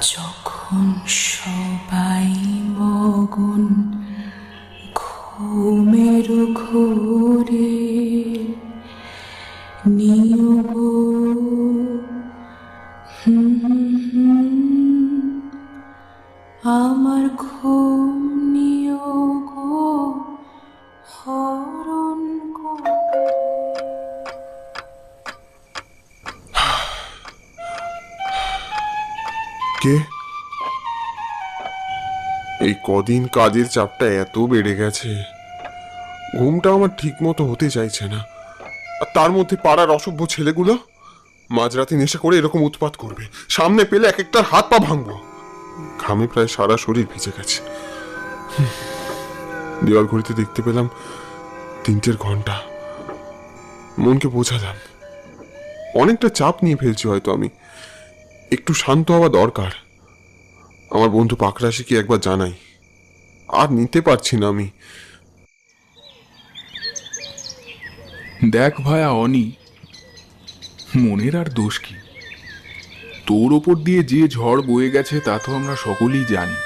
যখন সবাই মগন ঘুমের ঘোরে নিয়োগ আমার ঘুম নিয়োগ হরণ করে। কে? এই কদিন কাজের চাপটা এত বেড়ে গেছে, ঘুমটা আমার ঠিক মতো হতে চাইছে না। আর তার মধ্যে পাড়ার অসভ্য ছেলেগুলো মাঝরাতে নেশা করে এরকম উৎপাত করবে, সামনে পেলে এক একটার হাত পা ভাঙবো। ঘামে প্রায় সারা শরীর ভিজে গেছে। দেওয়াল ঘড়িতে দেখতে পেলাম 3টের ঘন্টা। মনকে বোঝালাম অনেকটা চাপ নিয়ে ফেলছি হয়তো আমি, একটু শান্ত হওয়া দরকার। আমার বন্ধু পাকরাশিকে একবার জানাই, আর নিতে পারছি না আমি। দেখ ভায়া অনি, মনের আর দোষ কি? তোর ওপর দিয়ে যে ঝড় বয়ে গেছে তা তো আমরা সকলেই জানি।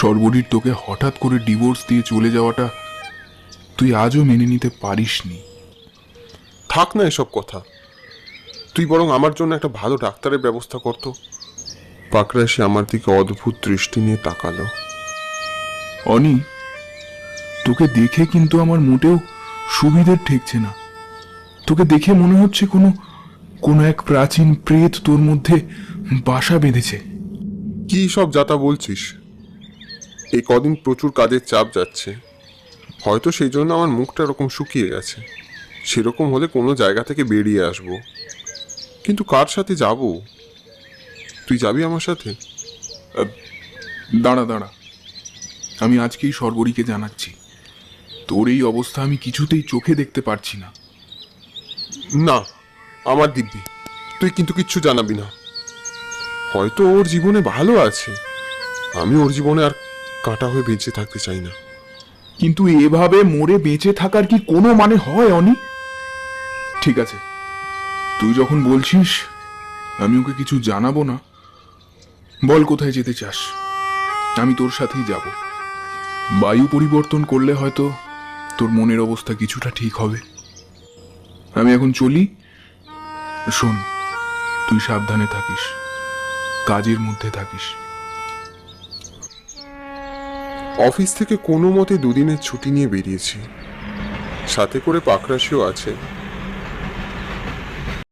সর্বরীর তোকে হঠাৎ করে ডিভোর্স দিয়ে চলে যাওয়াটা তুই আজও মেনে নিতে পারিসনি। থাক না এসব কথা, তুই বরং আমার জন্য একটা ভালো ডাক্তারের ব্যবস্থা করতো। পাকরাশি আমার দিকে অদ্ভুত দৃষ্টি নিয়ে তাকালো। অনি, তোকে দেখে কিন্তু আমার মোটেও সুবিধের ঠেকছে না। তোকে দেখে মনে হচ্ছে কোনো এক প্রাচীন প্রেত তোর মধ্যে বাসা বেঁধেছে। কি সব যাতা বলছিস? এই কদিন প্রচুর কাজের চাপ যাচ্ছে, হয়তো সেই জন্য আমার মুখটা এরকম শুকিয়ে গেছে। সেরকম হলে কোনো জায়গা থেকে বেরিয়ে আসবো, কিন্তু কার সাথে যাব? তুই যাবি আমার সাথে? দাঁড়া দাঁড়া, আমি আজকেই সর্বরীকে জানাচ্ছি। তোর এই অবস্থা আমি কিছুতেই চোখে দেখতে পারছি না। না, আমার দিব্যি, তুই কিন্তু কিচ্ছু জানাবি না। হয়তো ওর জীবনে ভালো আছে, আমি ওর জীবনে আর কাঁটা হয়ে বেঁচে থাকতে চাই না। কিন্তু এভাবে মরে বেঁচে থাকার কি কোনো মানে হয় অনি? ঠিক আছে, তুই যখন বলছিস আমি ওকে কিছু জানাবো না, বল কোথায় যেতে চাস? আমি তোর সাথেই যাব। বায়ু পরিবর্তন করলে হয়তো তোর মনের অবস্থা কিছুটা ঠিক হবে। আমি এখন চলি। শোন, তুই সাবধানে থাকিস, কাজের মধ্যে থাকিস। অফিস থেকে কোনো মতে 2 দিনের ছুটি নিয়ে বেরিয়েছি, সাথে করে পাকরাশিও আছে।